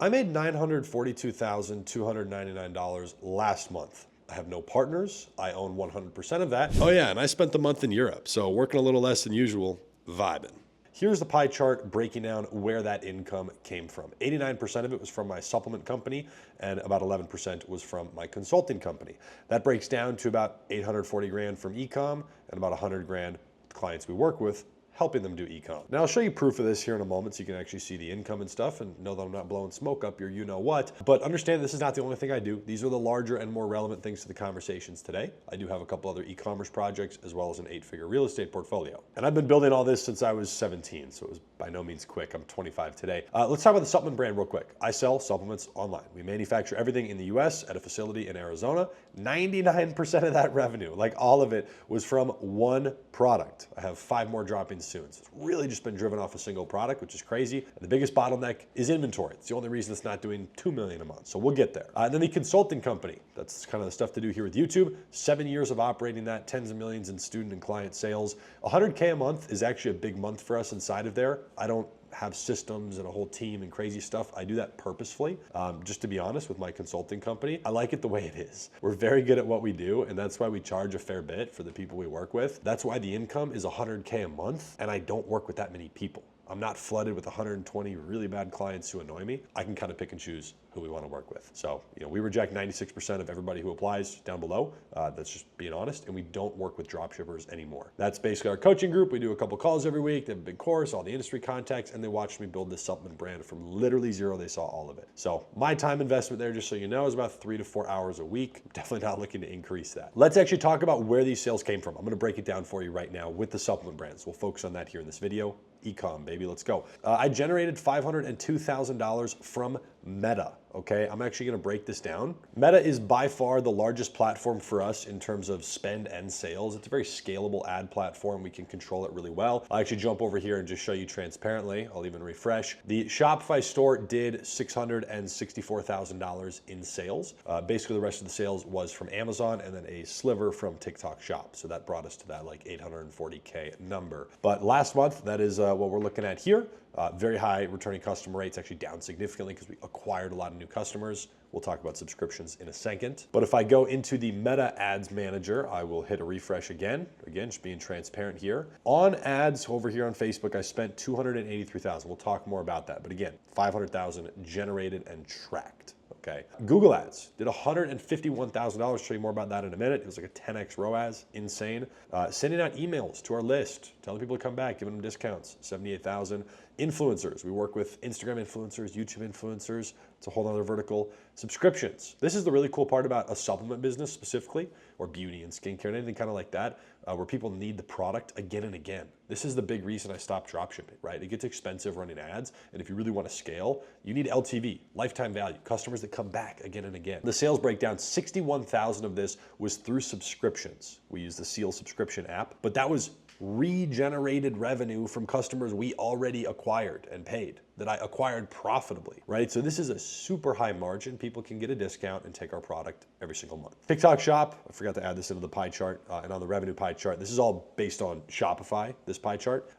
I made $942,299 last month. I have no partners. I own 100% of that. Oh yeah, and I spent the month in Europe, so working a little less than usual, vibing. Here's the pie chart breaking down where that income came from. 89% of it was from my supplement company, and about 11% was from my consulting company. That breaks down to about 840 grand from e-com and about 100 grand clients we work with, helping them do e-com. Now I'll show you proof of this here in a moment so you can actually see the income and stuff and know that I'm not blowing smoke up your you-know-what. But understand this is not the only thing I do. These are the larger and more relevant things to the conversations today. I do have a couple other e-commerce projects as well as an 8-figure real estate portfolio. And I've been building all this since I was 17, so it was by no means quick. I'm 25 today. Let's talk about the supplement brand real quick. I sell supplements online. We manufacture everything in the US at a facility in Arizona. 99% of that revenue, like all of it, was from one product. I have 5 more dropping soon. So it's really just been driven off a single product, which is crazy. And the biggest bottleneck is inventory. It's the only reason it's not doing $2 million a month. So we'll get there. And then the consulting company, that's kind of the stuff to do here with YouTube. 7 years of operating that, tens of millions in student and client sales. 100K a month is actually a big month for us inside of there. I don't have systems and a whole team and crazy stuff. I do that purposefully, just to be honest, with my consulting company. I like it the way it is. We're very good at what we do, and that's why we charge a fair bit for the people we work with. That's why the income is 100K a month, and I don't work with that many people. I'm not flooded with 120 really bad clients who annoy me. I can kind of pick and choose who we want to work with. So, we reject 96% of everybody who applies down below. That's just being honest. And we don't work with dropshippers anymore. That's basically our coaching group. We do a couple calls every week. They have a big course, all the industry contacts, and they watched me build this supplement brand from literally zero. They saw all of it. So my time investment there, just so you know, is about 3 to 4 hours a week. I'm definitely not looking to increase that. Let's actually talk about where these sales came from. I'm going to break it down for you right now with the supplement brands. We'll focus on that here in this video. E-com, baby, let's go. I generated $502,000 from Meta, okay? I'm actually gonna break this down. Meta is by far the largest platform for us in terms of spend and sales. It's a very scalable ad platform. We can control it really well. I'll actually jump over here and just show you transparently. I'll even refresh. The Shopify store did $664,000 in sales. Basically, the rest of the sales was from Amazon and then a sliver from TikTok Shop. So that brought us to that like 840K number. But last month, that is what we're looking at here. Very high returning customer rates, actually down significantly because we acquired a lot of new customers. We'll talk about subscriptions in a second. But if I go into the Meta Ads Manager, I will hit a refresh again. Again, just being transparent here. On ads over here on Facebook, I spent $283,000. We'll talk more about that. But again, $500,000 generated and tracked. Okay. Google Ads did $151,000. Show you more about that in a minute. It was like a 10x ROAS, insane. Sending out emails to our list, telling people to come back, giving them discounts, $78,000. Influencers, we work with Instagram influencers, YouTube influencers. It's a whole other vertical. Subscriptions. This is the really cool part about a supplement business specifically, or beauty and skincare and anything kind of like that, where people need the product again and again. This is the big reason I stopped dropshipping, right? It gets expensive running ads, and if you really want to scale, you need LTV, lifetime value, customers that come back again and again. The sales breakdown, 61,000 of this was through subscriptions. We use the Seal subscription app, but that was regenerated revenue from customers we already acquired and paid, that I acquired profitably, right? So this is a super high margin. People can get a discount and take our product every single month. TikTok Shop, I forgot to add this into the pie chart and on the revenue pie chart. This is all based on Shopify, this pie chart.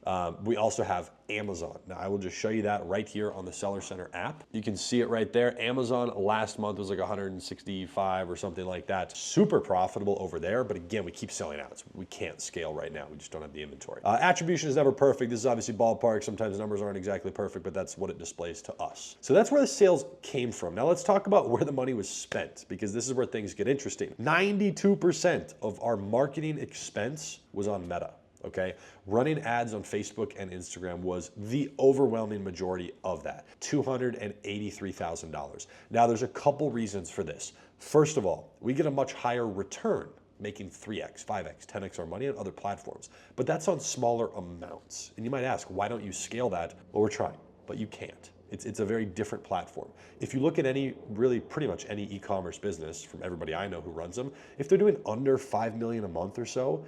We also have Amazon. Now I will just show you that right here on the Seller Center app. You can see it right there. Amazon last month was like 165 or something like that. Super profitable over there, but again, we keep selling out. So we can't scale right now. We just don't have the inventory. Attribution is never perfect. This is obviously ballpark. Sometimes numbers aren't exactly perfect, but that's what it displays to us. So that's where the sales came from. Now let's talk about where the money was spent, because this is where things get interesting. 92% of our marketing expense was on Meta. Okay, running ads on Facebook and Instagram was the overwhelming majority of that, $283,000. Now there's a couple reasons for this. First of all, we get a much higher return, making 3x, 5x, 10x our money on other platforms, but that's on smaller amounts. And you might ask, why don't you scale that? Well, we're trying, but you can't. It's a very different platform. If you look at pretty much any e-commerce business from everybody I know who runs them, if they're doing under 5 million a month or so,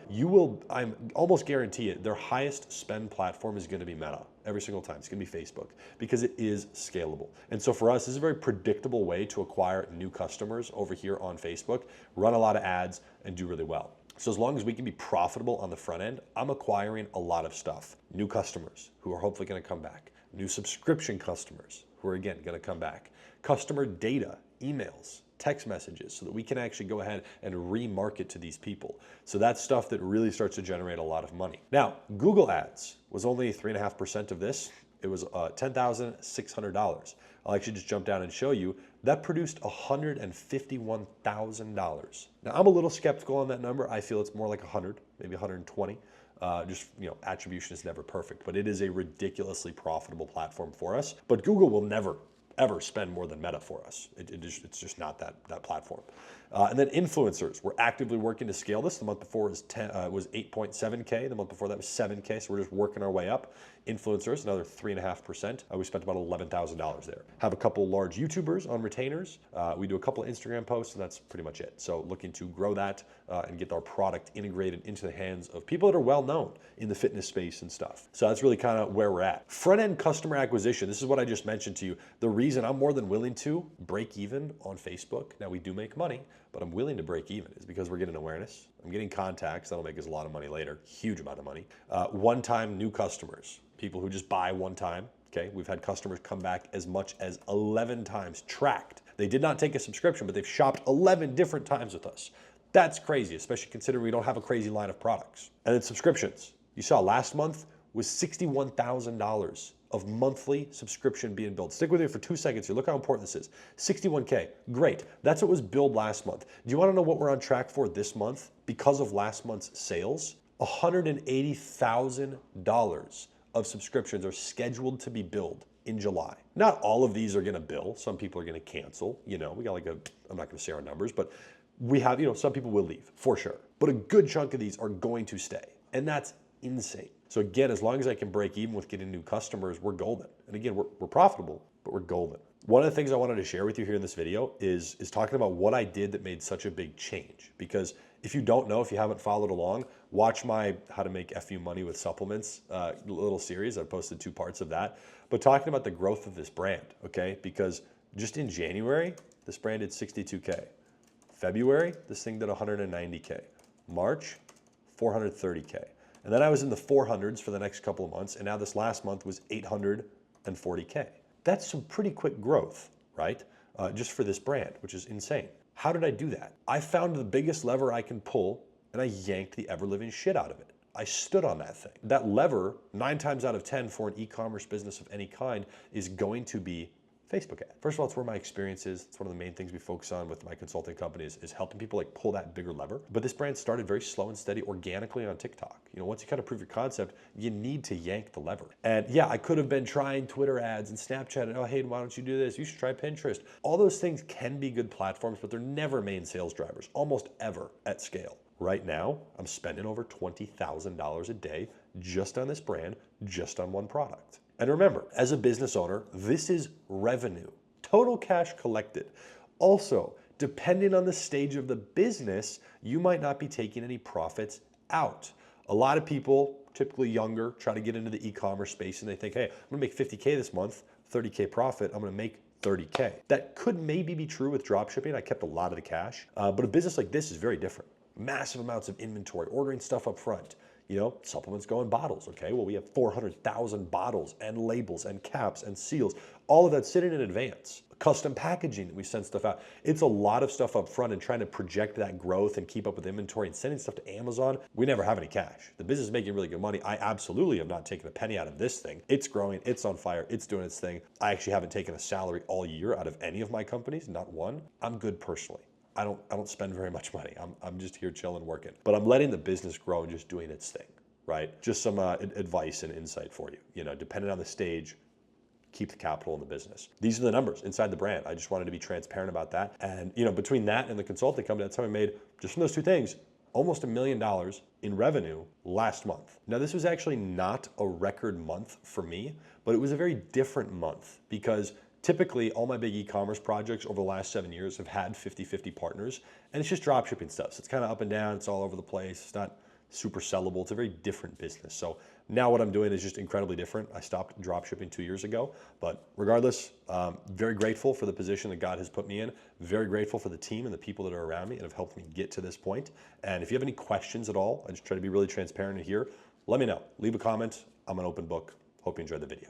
I'm almost guarantee it, their highest spend platform is gonna be Meta every single time. It's gonna be Facebook because it is scalable. And so for us, this is a very predictable way to acquire new customers over here on Facebook, run a lot of ads and do really well. So as long as we can be profitable on the front end, I'm acquiring a lot of stuff. New customers who are hopefully gonna come back. New subscription customers who we're again gonna come back. Customer data, emails, text messages, so that we can actually go ahead and remarket to these people. So that's stuff that really starts to generate a lot of money. Now, Google Ads was only 3.5% of this. It was $10,600. I'll actually just jump down and show you that produced $151,000. Now, I'm a little skeptical on that number. I feel it's more like 100, maybe 120. Attribution is never perfect, but it is a ridiculously profitable platform for us. But Google will never, ever spend more than Meta for us. It's just not that platform. And then influencers, we're actively working to scale this. The month before was 8.7K. The month before that was 7K. So we're just working our way up. Influencers, another 3.5%. We spent about $11,000 there. Have a couple large YouTubers on retainers. We do a couple of Instagram posts, and that's pretty much it. So looking to grow that and get our product integrated into the hands of people that are well known in the fitness space and stuff. So that's really kind of where we're at. Front-end customer acquisition, this is what I just mentioned to you. The reason I'm more than willing to break even on Facebook, now we do make money, but I'm willing to break even, is because we're getting awareness. I'm getting contacts. That'll make us a lot of money later, huge amount of money. One-time new customers, people who just buy one time. Okay, we've had customers come back as much as 11 times tracked. They did not take a subscription, but they've shopped 11 different times with us. That's crazy, especially considering we don't have a crazy line of products. And then subscriptions. You saw last month was $61,000 of monthly subscription being billed. Stick with me for 2 seconds here. Look how important this is. 61K, great. That's what was billed last month. Do you want to know what we're on track for this month because of last month's sales? $180,000 of subscriptions are scheduled to be billed in July. Not all of these are gonna bill. Some people are gonna cancel. We got I'm not gonna say our numbers, but we have, some people will leave for sure. But a good chunk of these are going to stay. And that's insane. So again, as long as I can break even with getting new customers, we're golden. And again, we're profitable, but we're golden. One of the things I wanted to share with you here in this video is talking about what I did that made such a big change. Because if you don't know, if you haven't followed along, watch my How to Make FU Money with Supplements little series. I posted 2 parts of that. But talking about the growth of this brand, okay? Because just in January, this brand did 62K. February, this thing did 190K. March, 430K. And then I was in the 400s for the next couple of months, and now this last month was 840K. That's some pretty quick growth, right? Just for this brand, which is insane. How did I do that? I found the biggest lever I can pull, and I yanked the ever-living shit out of it. I stood on that thing. That lever, 9 times out of 10 for an e-commerce business of any kind, is going to be Facebook ad. First of all, it's where my experience is. It's one of the main things we focus on with my consulting company is helping people pull that bigger lever. But this brand started very slow and steady organically on TikTok. Once you kind of prove your concept, you need to yank the lever. And yeah, I could have been trying Twitter ads and Snapchat and, oh, Hayden, why don't you do this? You should try Pinterest. All those things can be good platforms, but they're never main sales drivers, almost ever at scale. Right now, I'm spending over $20,000 a day just on this brand, just on one product. And remember, as a business owner, this is revenue, total cash collected. Also, depending on the stage of the business, you might not be taking any profits out. A lot of people, typically younger, try to get into the e-commerce space and they think, hey, I'm gonna make 50K this month, 30K profit, I'm gonna make 30K. That could maybe be true with dropshipping. I kept a lot of the cash, but a business like this is very different. Massive amounts of inventory, ordering stuff up front. Supplements go in bottles, okay? Well, we have 400,000 bottles and labels and caps and seals, all of that sitting in advance. Custom packaging that we send stuff out. It's a lot of stuff up front, and trying to project that growth and keep up with inventory and sending stuff to Amazon, we never have any cash. The business is making really good money. I absolutely have not taken a penny out of this thing. It's growing, it's on fire, it's doing its thing. I actually haven't taken a salary all year out of any of my companies, not one. I'm good personally. I don't spend very much money. I'm just here chilling, working. But I'm letting the business grow and just doing its thing, right? Just some advice and insight for you. Depending on the stage, keep the capital in the business. These are the numbers inside the brand. I just wanted to be transparent about that. And between that and the consulting company, that's how we made, just from those 2 things, almost $1 million in revenue last month. Now, this was actually not a record month for me, but it was a very different month because typically, all my big e-commerce projects over the last 7 years have had 50-50 partners, and it's just dropshipping stuff. So it's kind of up and down. It's all over the place. It's not super sellable. It's a very different business. So now what I'm doing is just incredibly different. I stopped dropshipping 2 years ago, but regardless, very grateful for the position that God has put me in. Very grateful for the team and the people that are around me and have helped me get to this point. And if you have any questions at all, I just try to be really transparent here. Let me know. Leave a comment. I'm an open book. Hope you enjoyed the video.